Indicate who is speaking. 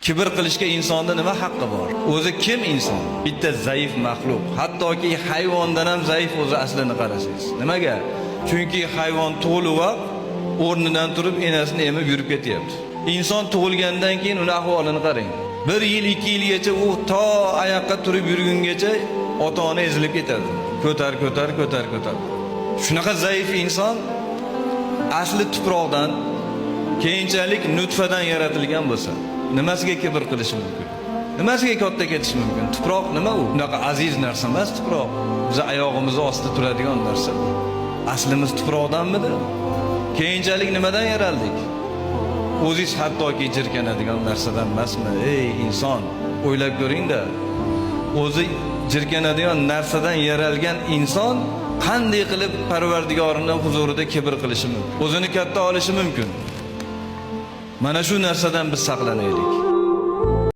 Speaker 1: Kibr qilishga insonda nima haqqi bor? O'zi kim inson? Bitta zaif maxluq. Hattoki hayvondan ham zaif o'zi aslini qarasangiz. Nimaga? Chunki hayvon tug'ilib, o'rnidan turib enasini emib yurib ketyapti. Inson tug'ilgandan keyin uni ahvolini qarang. 1 yil, 2 yilgacha u to oyoqqa turib yurgungacha ota-ona ezilib ketadi. Ko'tar. Shunaqa zaif inson asli tuproqdan, keyinchalik nutfadan yaratilgan bo'lsa, nimasiga kibr qilishi mumkin? Nimasiga katta ketishi mumkin? Tuproq nima u? Unaqa aziz narsa emas tuproq. Biz oyog'imiz ostida turadigan narsa. Aslimiz tuproqdanmidi? Keyinchalik nimadan yaraldik? O'zingiz hattoki jirkanadigan narsadan emasmi? Ey inson, o'ylab ko'ring-da. O'zi jirkanadigan narsadan yaralgan inson qanday qilib Parvardigorining huzurida kibr qilishi mumkin? O'zini katta olishi mumkin. Mana shu narsadan biz saqlanaylik.